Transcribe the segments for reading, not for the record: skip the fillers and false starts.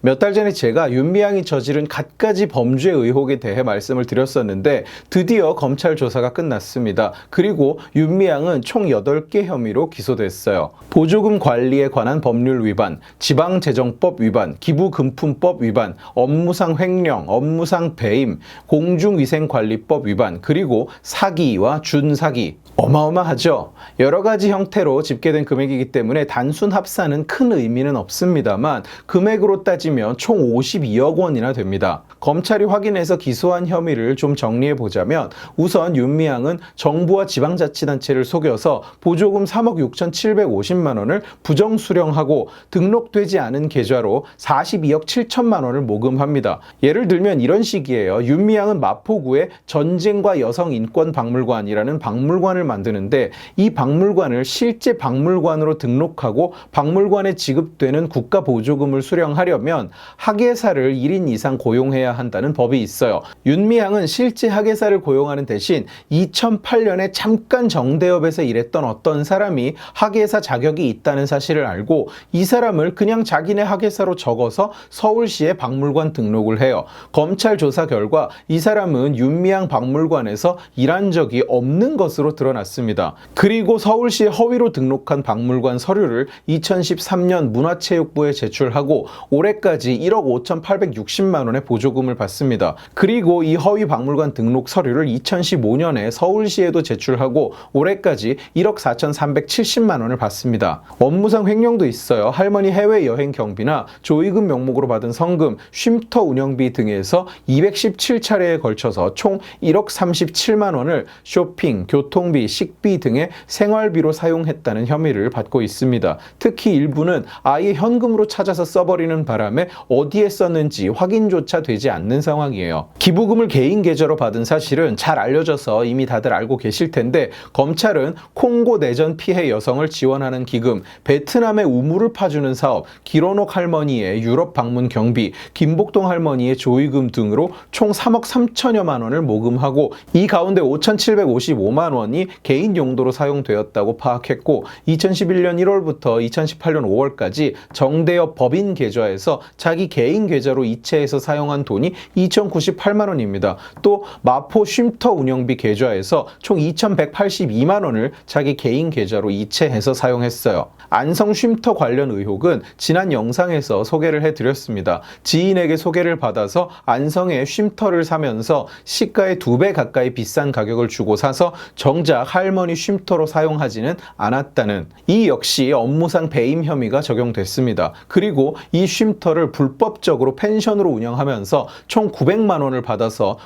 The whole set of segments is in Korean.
몇 달 전에 제가 윤미향이 저지른 갖가지 범죄 의혹에 대해 말씀을 드렸었는데 드디어 검찰 조사가 끝났습니다. 그리고 윤미향은 총 8개 혐의로 기소됐어요. 보조금 관리에 관한 법률 위반, 지방재정법 위반, 기부금품법 위반, 업무상 횡령, 업무상 배임, 공중위생관리법 위반, 그리고 사기와 준사기. 어마어마하죠. 여러 가지 형태로 집계된 금액이기 때문에 단순 합산은 큰 의미는 없습니다만 금액으로 따지면 총 52억 원이나 됩니다. 검찰이 확인해서 기소한 혐의를 좀 정리해 보자면 우선 윤미향은 정부와 지방자치단체를 속여서 보조금 3억 6,750만 원을 부정수령하고 등록되지 않은 계좌로 42억 7천만 원을 모금합니다. 예를 들면 이런 식이에요. 윤미향은 마포구에 전쟁과 여성인권박물관이라는 박물관을 만드는데 이 박물관을 실제 박물관으로 등록하고 박물관에 지급되는 국가 보조금을 수령하려면 학예사를 1인 이상 고용해야 한다는 법이 있어요. 윤미향은 실제 학예사를 고용하는 대신 2008년에 잠깐 정대협에서 일했던 어떤 사람이 학예사 자격이 있다는 사실을 알고 이 사람을 그냥 자기네 학예사로 적어서 서울시에 박물관 등록을 해요. 검찰 조사 결과 이 사람은 윤미향 박물관에서 일한 적이 없는 것으로 드러났습니다. 그리고 서울시에 허위로 등록한 박물관 서류를 2013년 문화체육부에 제출하고 올해까지 1억 5,860만 원의 보조금을 받습니다. 그리고 이 허위 박물관 등록 서류를 2015년에 서울시에도 제출하고 올해까지 1억 4,370만 원을 받습니다. 업무상 횡령도 있어요. 할머니 해외여행 경비나 조의금 명목으로 받은 성금, 쉼터 운영비 등에서 217차례에 걸쳐서 총 1억 37만 원을 쇼핑, 교통비, 식비 등의 생활비로 사용했다는 혐의를 받고 있습니다. 특히 일부는 아예 현금으로 찾아서 써버리는 바람에 어디에 썼는지 확인조차 되지 않는 상황이에요. 기부금을 개인 계좌로 받은 사실은 잘 알려져서 이미 다들 알고 계실 텐데 검찰은 콩고 내전 피해 여성을 지원하는 기금, 베트남의 우물을 파주는 사업, 길원옥 할머니의 유럽 방문 경비, 김복동 할머니의 조의금 등으로 총 3억 3천여만 원을 모금하고 이 가운데 5,755만 원이 개인 용도로 사용되었다고 파악했고 2011년 1월부터 2018년 5월까지 정대협 법인 계좌에서 자기 개인 계좌로 이체해서 사용한 돈이 2,098만 원입니다. 또 마포 쉼터 운영비 계좌에서 총 2,182만 원을 자기 개인 계좌로 이체해서 사용했어요. 안성 쉼터 관련 의혹은 지난 영상에서 소개를 해드렸습니다. 지인에게 소개를 받아서 안성에 쉼터를 사면서 시가의 2배 가까이 비싼 가격을 주고 사서 정작 할머니 쉼터로 사용하지는 않았다는 이 역시 업무상 배임 혐의가 적용됐습니다. 그리고 이 쉼터를 불법적으로 펜션으로 운영하면서 총 900만 원을 받아서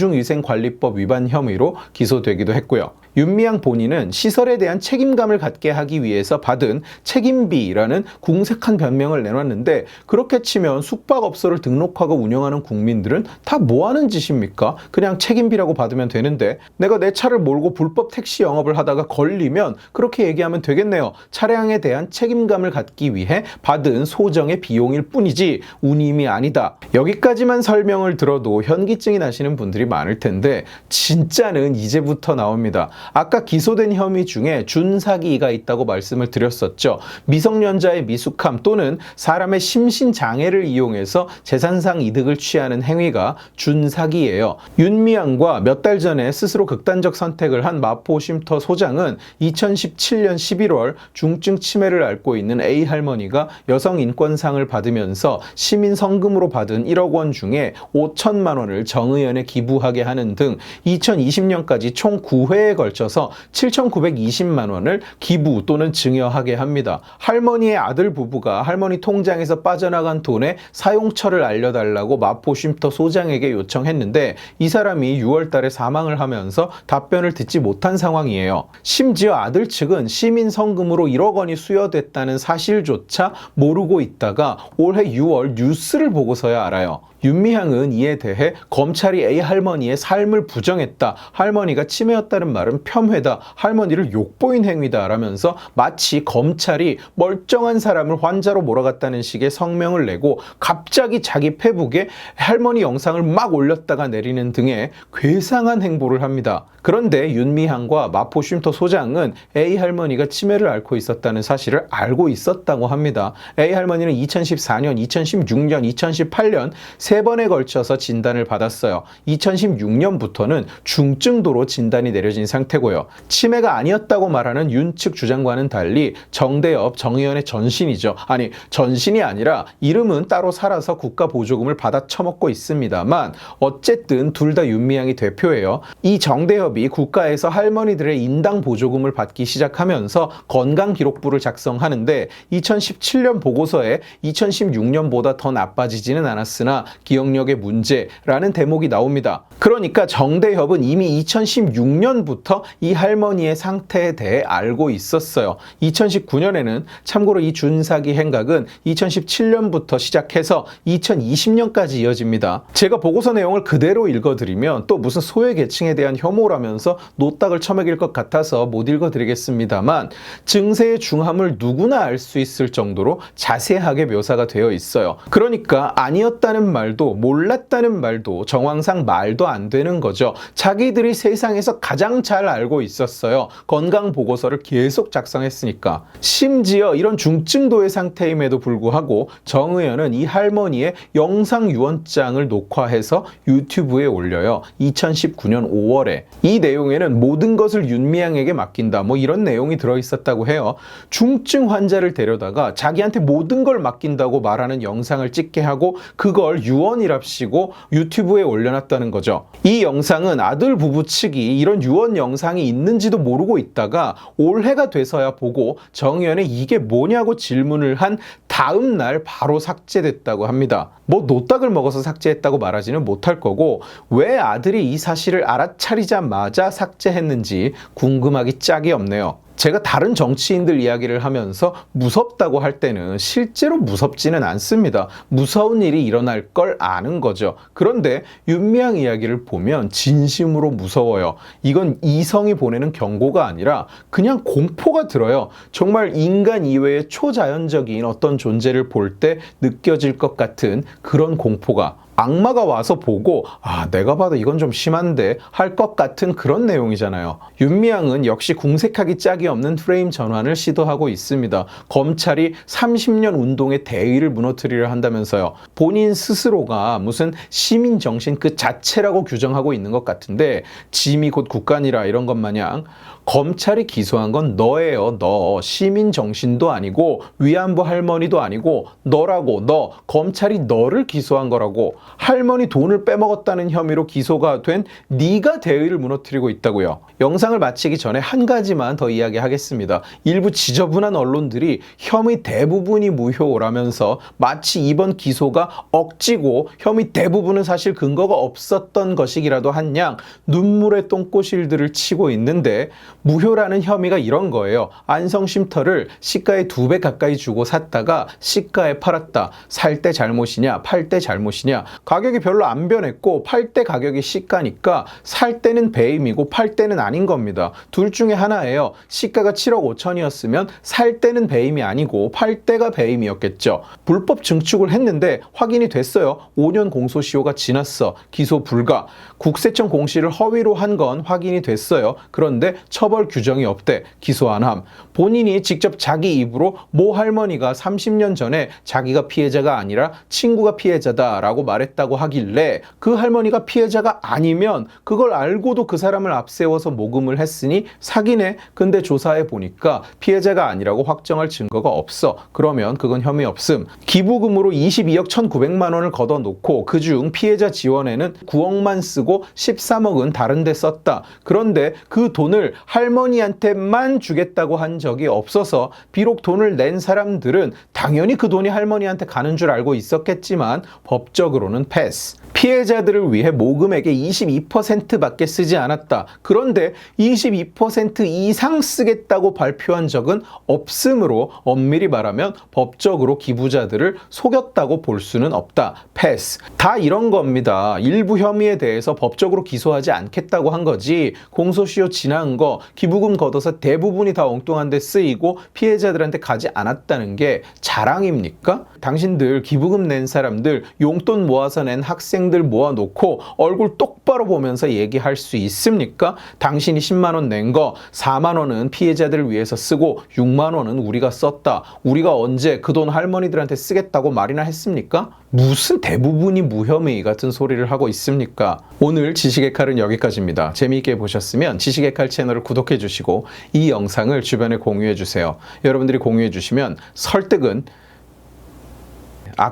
공중위생관리법 위반 혐의로 기소되기도 했고요. 윤미향 본인은 시설에 대한 책임감을 갖게 하기 위해서 받은 책임비라는 궁색한 변명을 내놨는데 그렇게 치면 숙박업소를 등록하고 운영하는 국민들은 다 뭐하는 짓입니까? 그냥 책임비라고 받으면 되는데 내가 내 차를 몰고 불법 택시 영업을 하다가 걸리면 그렇게 얘기하면 되겠네요. 차량에 대한 책임감을 갖기 위해 받은 소정의 비용일 뿐이지 운임이 아니다. 여기까지만 설명을 들어도 현기증이 나시는 분들이 많을 텐데 진짜는 이제부터 나옵니다. 아까 기소된 혐의 중에 준사기가 있다고 말씀을 드렸었죠. 미성년자의 미숙함 또는 사람의 심신장애를 이용해서 재산상 이득을 취하는 행위가 준사기예요. 윤미향과 몇 달 전에 스스로 극단적 선택을 한 마포 쉼터 소장은 2017년 11월 중증 치매를 앓고 있는 A 할머니가 여성인권상을 받으면서 시민 성금으로 받은 1억 원 중에 5천만 원을 정의연에 기부하게 하는 등 2020년까지 총 9회에 걸쳐서 7,920만 원을 기부 또는 증여하게 합니다. 할머니의 아들 부부가 할머니 통장에서 빠져나간 돈의 사용처를 알려달라고 마포 쉼터 소장에게 요청했는데 이 사람이 6월 달에 사망을 하면서 답변을 듣지 못한 상황이에요. 심지어 아들 측은 시민 성금으로 1억 원이 수여됐다는 사실조차 모르고 있다가 올해 6월 뉴스를 보고서야 알아요. 윤미향은 이에 대해 검찰이 A 할머니의 삶을 부정했다. 할머니가 치매였다는 말은 폄훼다. 할머니를 욕보인 행위다. 라면서 마치 검찰이 멀쩡한 사람을 환자로 몰아갔다는 식의 성명을 내고 갑자기 자기 페북에 할머니 영상을 막 올렸다가 내리는 등의 괴상한 행보를 합니다. 그런데 윤미향과 마포 쉼터 소장은 A 할머니가 치매를 앓고 있었다는 사실을 알고 있었다고 합니다. A 할머니는 2014년 2016년, 2018년 세 번에 걸쳐서 진단을 받았어요. 2016년부터는 중증도로 진단이 내려진 상태고요. 치매가 아니었다고 말하는 윤 측 주장과는 달리 정대협, 정의연의 전신이죠. 아니, 전신이 아니라 이름은 따로 살아서 국가 보조금을 받아 처먹고 있습니다만 어쨌든 둘 다 윤미향이 대표예요. 이 정대협이 국가에서 할머니들의 인당 보조금을 받기 시작하면서 건강기록부를 작성하는데 2017년 보고서에 2016년보다 더 나빠지지는 않았으나 기억력의 문제라는 대목이 나옵니다. 그러니까 정대협은 이미 2016년부터 이 할머니의 상태에 대해 알고 있었어요. 2019년에는 참고로 이 준사기 행각은 2017년부터 시작해서 2020년까지 이어집니다. 제가 보고서 내용을 그대로 읽어드리면 또 무슨 소외계층에 대한 혐오라면서 노딱을 쳐먹일 것 같아서 못 읽어드리겠습니다만 증세의 중함을 누구나 알 수 있을 정도로 자세하게 묘사가 되어 있어요. 그러니까 아니었다는 말도 몰랐다는 말도 정황상 말도 안 되는 거죠. 자기들이 세상에서 가장 잘 알고 있었어요. 건강보고서를 계속 작성했으니까. 심지어 이런 중증도의 상태임에도 불구하고 정의연은 이 할머니의 영상 유언장을 녹화해서 유튜브에 올려요. 2019년 5월에. 이 내용에는 모든 것을 윤미향에게 맡긴다 뭐 이런 내용이 들어있었다고 해요. 중증 환자를 데려다가 자기한테 모든 걸 맡긴다고 말하는 영상을 찍게 하고 그걸 유언이랍시고 유튜브에 올려놨다는 거죠. 이 영상은 아들 부부 측이 이런 유언 영상이 있는지도 모르고 있다가 올해가 돼서야 보고 정의연에 이게 뭐냐고 질문을 한 다음 날 바로 삭제됐다고 합니다. 뭐 노딱을 먹어서 삭제했다고 말하지는 못할 거고 왜 아들이 이 사실을 알아차리자마자 삭제했는지 궁금하기 짝이 없네요. 제가 다른 정치인들 이야기를 하면서 무섭다고 할 때는 실제로 무섭지는 않습니다. 무서운 일이 일어날 걸 아는 거죠. 그런데 윤미향 이야기를 보면 진심으로 무서워요. 이건 이성이 보내는 경고가 아니라 그냥 공포가 들어요. 정말 인간 이외의 초자연적인 어떤 존재를 볼 때 느껴질 것 같은 그런 공포가 악마가 와서 보고 내가 봐도 이건 좀 심한데 할 것 같은 그런 내용이잖아요. 윤미향은 역시 궁색하기 짝이 없는 프레임 전환을 시도하고 있습니다. 검찰이 30년 운동의 대의를 무너뜨리려 한다면서요. 본인 스스로가 무슨 시민정신 그 자체라고 규정하고 있는 것 같은데 짐이 곧 국간이라 이런 것 마냥 검찰이 기소한 건 너예요. 너. 시민정신도 아니고 위안부 할머니도 아니고 너라고. 너. 검찰이 너를 기소한 거라고. 할머니 돈을 빼먹었다는 혐의로 기소가 된 네가 대의를 무너뜨리고 있다고요. 영상을 마치기 전에 한 가지만 더 이야기하겠습니다. 일부 지저분한 언론들이 혐의 대부분이 무효라면서 마치 이번 기소가 억지고 혐의 대부분은 사실 근거가 없었던 것이기라도 한 양 눈물의 똥꼬실들을 치고 있는데 무효라는 혐의가 이런 거예요. 안성쉼터를 시가의 2배 가까이 주고 샀다가 시가에 팔았다. 살 때 잘못이냐 팔 때 잘못이냐. 가격이 별로 안 변했고 팔 때 가격이 시가니까 살 때는 배임이고 팔 때는 아닌 겁니다. 둘 중에 하나예요. 시가가 7억 5천이었으면 살 때는 배임이 아니고 팔 때가 배임이었겠죠. 불법 증축을 했는데 확인이 됐어요. 5년 공소시효가 지났어. 기소 불가. 국세청 공시를 허위로 한 건 확인이 됐어요. 그런데 처벌 규정이 없대. 기소 안 함. 본인이 직접 자기 입으로 모 할머니가 30년 전에 자기가 피해자가 아니라 친구가 피해자다라고 말했다고 하길래 그 할머니가 피해자가 아니면 그걸 알고도 그 사람을 앞세워서 모금을 했으니 사기네. 근데 조사해 보니까 피해자가 아니라고 확정할 증거가 없어. 그러면 그건 혐의 없음. 기부금으로 22억 1,900만 원을 걷어놓고 그중 피해자 지원에는 9억만 쓰고 13억은 다른 데 썼다. 그런데 그 돈을 할머니한테만 주겠다고 한 적이 없어서 비록 돈을 낸 사람들은 당연히 그 돈이 할머니한테 가는 줄 알고 있었겠지만 법적으로는 패스. 피해자들을 위해 모금액의 22%밖에 쓰지 않았다. 그런데 22% 이상 쓰겠다고 발표한 적은 없으므로 엄밀히 말하면 법적으로 기부자들을 속였다고 볼 수는 없다. 패스. 다 이런 겁니다. 일부 혐의에 대해서 법적으로 기소하지 않겠다고 한 거지 공소시효 지난 거 기부금 걷어서 대부분이 다 엉뚱한 데 쓰이고 피해자들한테 가지 않았다는 게 자랑입니까? 당신들 기부금 낸 사람들 용돈 모아 모아서 낸 학생들 모아놓고 얼굴 똑바로 보면서 얘기할 수 있습니까? 당신이 10만 원 낸 거 4만 원은 피해자들을 위해서 쓰고 6만 원은 우리가 썼다. 우리가 언제 그 돈 할머니들한테 쓰겠다고 말이나 했습니까? 무슨 대부분이 무혐의 같은 소리를 하고 있습니까? 오늘 지식의 칼은 여기까지입니다. 재미있게 보셨으면 지식의 칼 채널을 구독해 주시고 이 영상을 주변에 공유해 주세요. 여러분들이 공유해 주시면 설득은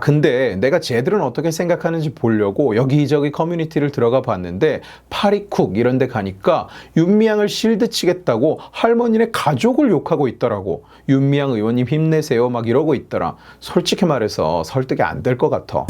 근데 내가 쟤들은 어떻게 생각하는지 보려고 여기저기 커뮤니티를 들어가 봤는데 파리쿡 이런 데 가니까 윤미향을 실드 치겠다고 할머니네 가족을 욕하고 있더라고. 윤미향 의원님 힘내세요 막 이러고 있더라. 솔직히 말해서 설득이 안 될 것 같아.